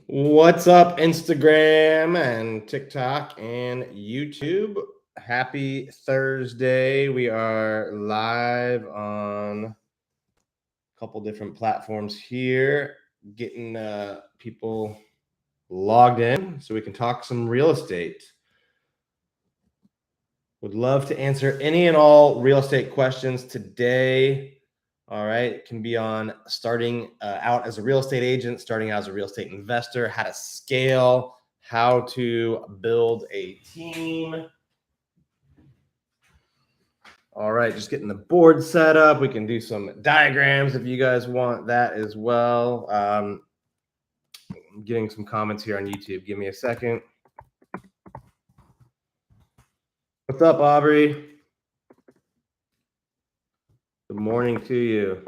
What's up, Instagram and TikTok and YouTube? Happy Thursday. We are live on a couple different platforms here, getting people logged in so we can talk some real estate. Would love to answer any and all real estate questions today. All right, it can be on starting out as a real estate agent, starting out as a real estate investor, how to scale, how to build a team. All right, just getting the board set up. We can do some diagrams if you guys want that as well. I'm getting some comments here on YouTube. Give me a second. What's up, Aubrey? Good morning to you.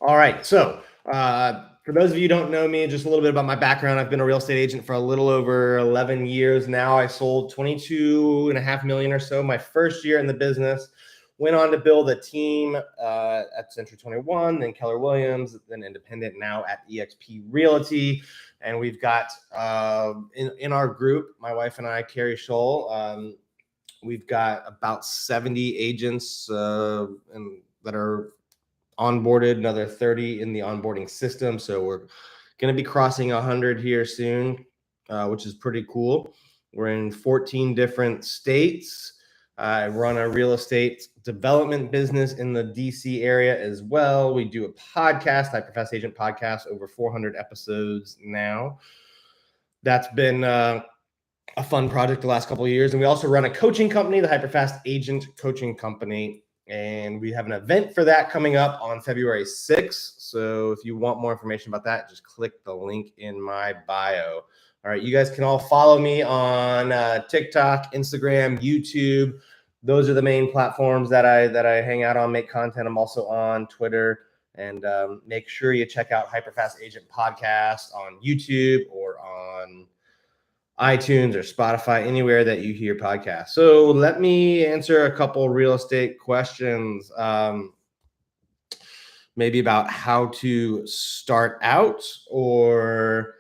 All right, so for those of you who don't know me, just a little bit about my background. I've been a real estate agent for a little over 11 years now. I sold 22.5 million or so my first year in the business. Went on to build a team at Century 21, then Keller Williams, then independent, now at eXp Realty. And we've got in our group, my wife and I, KERI, we've got about 70 agents that are onboarded, another 30 in the onboarding system. So we're going to be crossing 100 here soon, which is pretty cool. We're in 14 different states. I run a real estate development business in the DC area as well. We do a podcast, HYPERFAST Agent Podcast, over 400 episodes now. That's been a fun project the last couple of years. And we also run a coaching company, the HYPERFAST Agent Coaching Company. And we have an event for that coming up on February 6th. So if you want more information about that, just click the link in my bio. All right, you guys can all follow me on TikTok, Instagram, YouTube. Those are the main platforms that I hang out on, make content. I'm also on Twitter. And make sure you check out HYPERFAST Agent Podcast on YouTube or on iTunes or Spotify, anywhere that you hear podcasts. So let me answer a couple real estate questions, maybe about how to start out or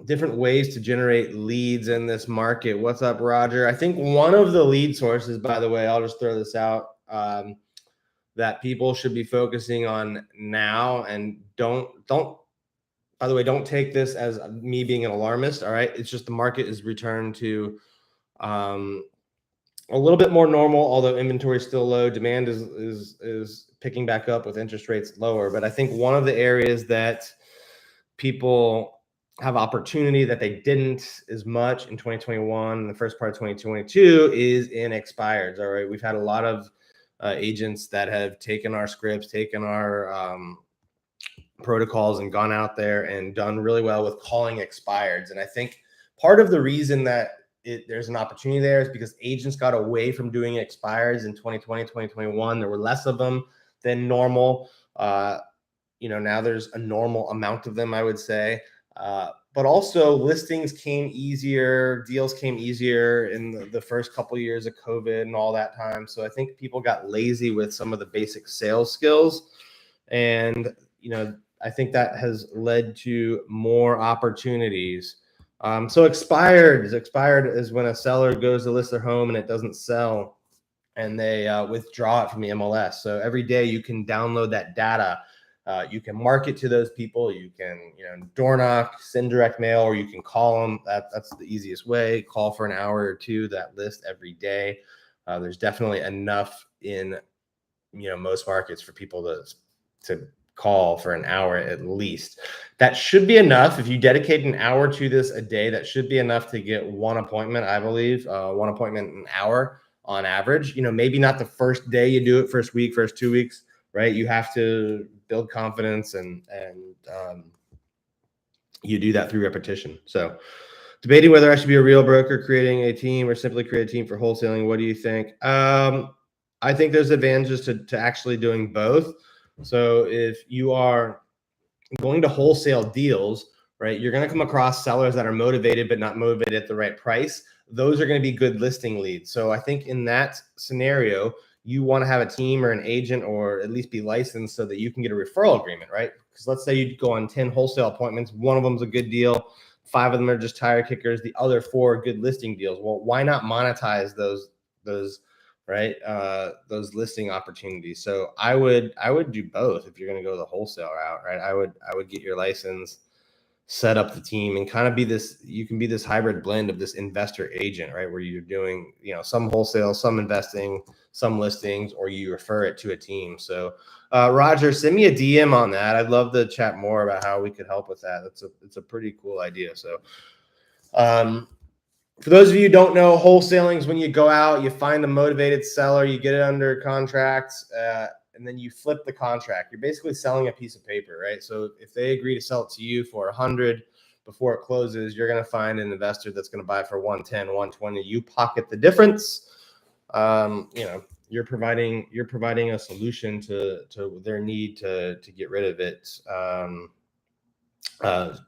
different ways to generate leads in this market. What's up, Roger? I think one of the lead sources, by the way, I'll just throw this out, that people should be focusing on now, and by the way, don't take this as me being an alarmist. All right. It's just the market is returned to a little bit more normal, although inventory is still low. Demand is picking back up with interest rates lower. But I think one of the areas that people have opportunity that they didn't as much in 2021, the first part of 2022, is in expireds. All right. We've had a lot of agents that have taken our scripts, taken our protocols, and gone out there and done really well with calling expireds. And I think part of the reason that there's an opportunity there is because agents got away from doing expires in 2020, 2021. There were less of them than normal. Now there's a normal amount of them, I would say. But also listings came easier, deals came easier in the first couple of years of COVID and all that time. So I think people got lazy with some of the basic sales skills. And, I think that has led to more opportunities. So expired is when a seller goes to list their home and it doesn't sell, and they withdraw it from the MLS. So every day you can download that data. You can market to those people. You can, door knock, send direct mail, or you can call them. That's the easiest way. Call for an hour or two that list every day. There's definitely enough in, most markets for people to call for an hour at least. That should be enough. If you dedicate an hour to this a day, that should be enough to get one appointment, I believe, one appointment an hour on average. Maybe not the first day you do it, first week, first 2 weeks, right? You have to build confidence and you do that through repetition. So debating whether I should be a real broker, creating a team, or simply create a team for wholesaling. What do you think? I think there's advantages to actually doing both. So if you are going to wholesale deals, right, you're going to come across sellers that are motivated but not motivated at the right price. Those are going to be good listing leads. So I think in that scenario, you want to have a team or an agent or at least be licensed so that you can get a referral agreement, right? Because let's say you go on 10 wholesale appointments, one of them's a good deal, 5 of them are just tire kickers, the other 4 are good listing deals. Well, why not monetize those right? Those listing opportunities. So I would do both if you're going to go the wholesale route, right? I would get your license, set up the team, and kind of be this, you can be this hybrid blend of this investor agent, right? Where you're doing, some wholesale, some investing, some listings, or you refer it to a team. So Roger, send me a DM on that. I'd love to chat more about how we could help with that. It's a pretty cool idea. So for those of you who don't know, wholesaling is when you go out, you find a motivated seller, you get it under contract, and then you flip the contract. You're basically selling a piece of paper, right? So if they agree to sell it to you for 100 before it closes, you're going to find an investor that's going to buy for 110, 120. You pocket the difference. You're providing a solution to their need to get rid of it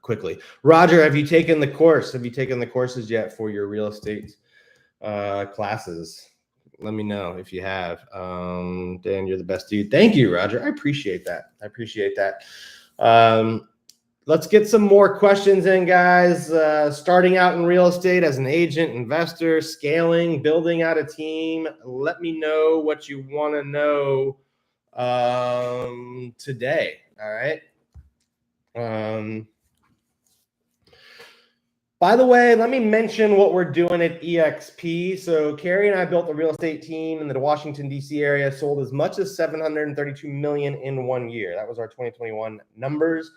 quickly. Roger, have you taken the course? Have you taken the courses yet for your real estate classes? Let me know if you have. Dan, you're the best dude. Thank you, Roger. I appreciate that. Let's get some more questions in, guys. Starting out in real estate as an agent, investor, scaling, building out a team. Let me know what you want to know today. All right. By the way, let me mention what we're doing at EXP. So KERI and I built a real estate team in the Washington, D.C. area, sold as much as $732 million in 1 year. That was our 2021 numbers.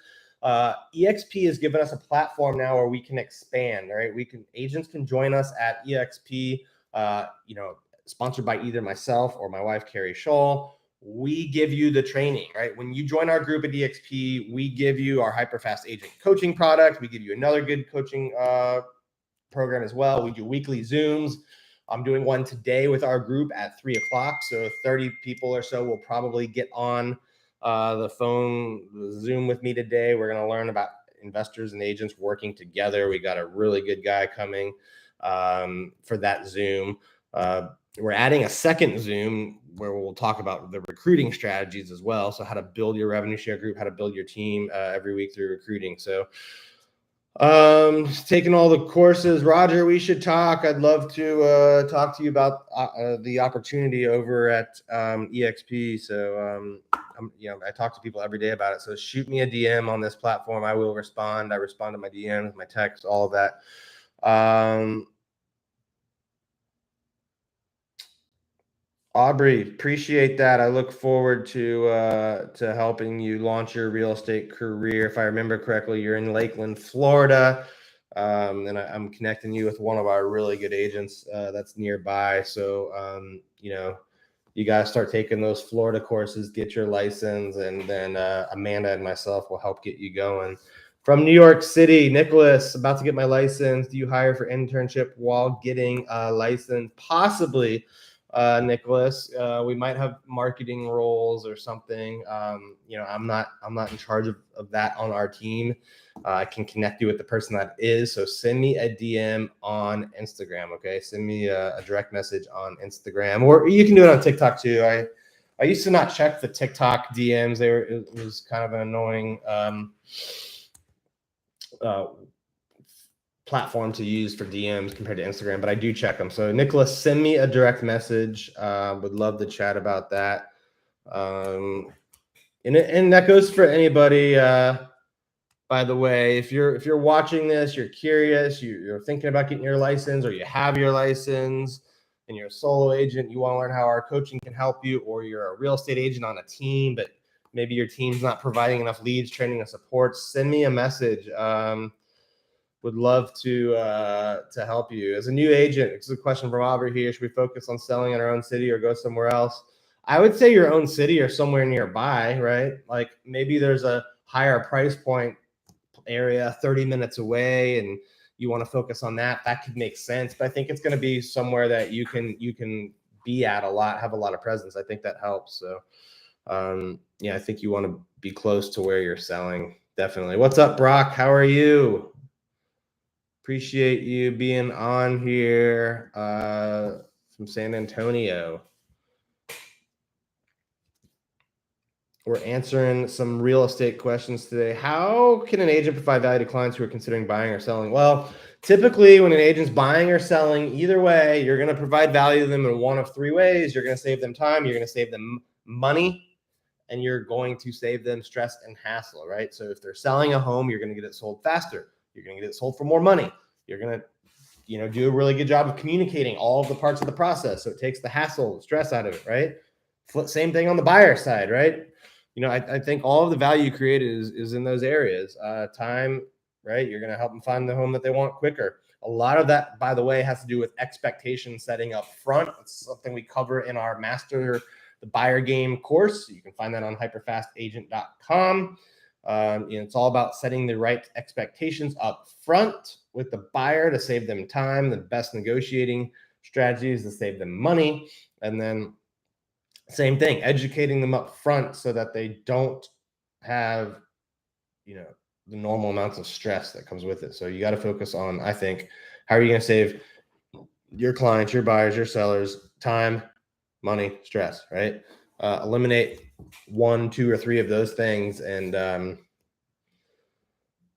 EXP has given us a platform now where we can expand, right? Agents can join us at EXP, sponsored by either myself or my wife, Carrie Scholl. We give you the training, right? When you join our group at EXP, we give you our HYPERFAST agent coaching product. We give you another good coaching program as well. We do weekly Zooms. I'm doing one today with our group at 3 o'clock. So 30 people or so will probably get on the Zoom with me today. We're going to learn about investors and agents working together. We got a really good guy coming for that Zoom. We're adding a second Zoom where we'll talk about the recruiting strategies as well. So how to build your revenue share group, how to build your team every week through recruiting. So taking all the courses. Roger, we should talk. I'd love to talk to you about the opportunity over at EXP. So I talk to people every day about it. So shoot me a DM on this platform. I will respond. I respond to my DMs, my texts, all of that. Aubrey, appreciate that. I look forward to helping you launch your real estate career. If I remember correctly, you're in Lakeland, Florida, and I'm connecting you with one of our really good agents that's nearby. So, you got to start taking those Florida courses, get your license, and then Amanda and myself will help get you going. From New York City, Nicholas, about to get my license. Do you hire for internship while getting a license? Possibly. Nicholas, we might have marketing roles or something. I'm not in charge of that on our team. I can connect you with the person that is. So send me a DM on Instagram. Okay. Send me a direct message on Instagram, or you can do it on TikTok too. I used to not check the TikTok DMs. It was kind of an annoying, platform to use for DMs compared to Instagram, but I do check them. So Nicholas, send me a direct message. Would love to chat about that. And that goes for anybody. By the way, if you're watching this, you're curious, you're thinking about getting your license, or you have your license and you're a solo agent, you want to learn how our coaching can help you, or you're a real estate agent on a team, but maybe your team's not providing enough leads, training, and support, send me a message. Would love to help you. As a new agent, it's a question from Aubrey here. Should we focus on selling in our own city or go somewhere else? I would say your own city or somewhere nearby, right? Like maybe there's a higher price point area 30 minutes away and you want to focus on that. That could make sense. But I think it's going to be somewhere that you can be at a lot, have a lot of presence. I think that helps. So I think you want to be close to where you're selling. Definitely. What's up, Brock? How are you? Appreciate you being on here from San Antonio. We're answering some real estate questions today. How can an agent provide value to clients who are considering buying or selling? Well, typically when an agent's buying or selling, either way, you're going to provide value to them in one of three ways. You're going to save them time, you're going to save them money, and you're going to save them stress and hassle, right? So if they're selling a home, you're going to get it sold faster. You're going to get it sold for more money. You're going to do a really good job of communicating all of the parts of the process. So it takes the hassle, the stress out of it, right? Same thing on the buyer side, right? I think all of the value created is in those areas. Time, right? You're going to help them find the home that they want quicker. A lot of that, by the way, has to do with expectation setting up front. It's something we cover in our Master the Buyer Game course. You can find that on hyperfastagent.com. It's all about setting the right expectations up front with the buyer to save them time, the best negotiating strategies to save them money, and then same thing, educating them up front so that they don't have, the normal amounts of stress that comes with it. So you got to focus on, I think, how are you going to save your clients, your buyers, your sellers time, money, stress, right? Eliminate 1, 2, or 3 of those things, and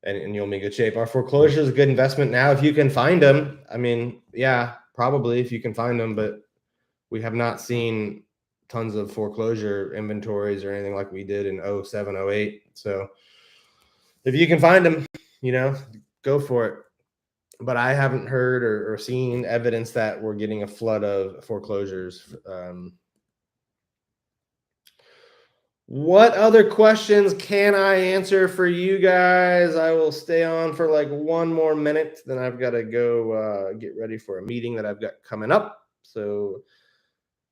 you'll be in good shape. Our foreclosure is a good investment now if you can find them. I mean, yeah, probably if you can find them, but we have not seen tons of foreclosure inventories or anything like we did in 07, 08. So if you can find them, go for it. But I haven't heard or seen evidence that we're getting a flood of foreclosures. What other questions can I answer for you guys? I will stay on for like 1 more minute. Then I've got to go get ready for a meeting that I've got coming up. So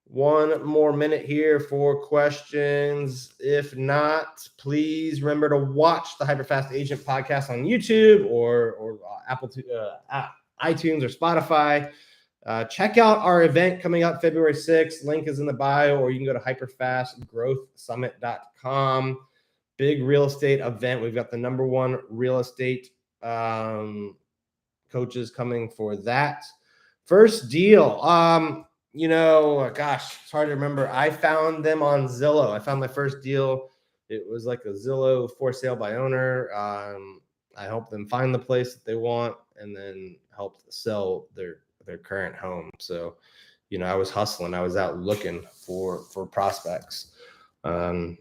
1 more minute here for questions. If not, please remember to watch the Hyperfast Agent podcast on YouTube or iTunes or Spotify. Check out our event coming up February 6th. Link is in the bio, or you can go to hyperfastgrowthsummit.com. Big real estate event. We've got the #1 real estate coaches coming for that. First deal. Gosh, it's hard to remember. I found them on Zillow. I found my first deal. It was like a Zillow for sale by owner. I helped them find the place that they want and then helped sell their current home. So, I was hustling. I was out looking for prospects. All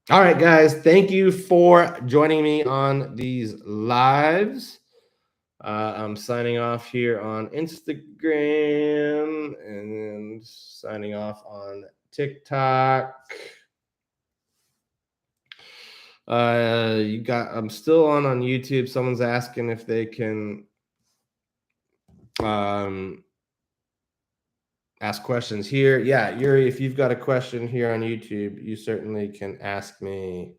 right, guys. Thank you for joining me on these lives. I'm signing off here on Instagram and signing off on TikTok. I'm still on YouTube. Someone's asking if they can ask questions here. Yeah, Yuri, if you've got a question here on YouTube, you certainly can ask me.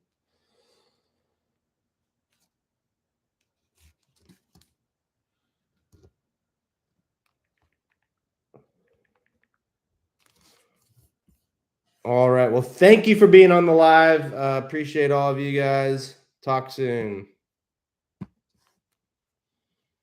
All right. Well, thank you for being on the live. Appreciate all of you guys. Talk soon.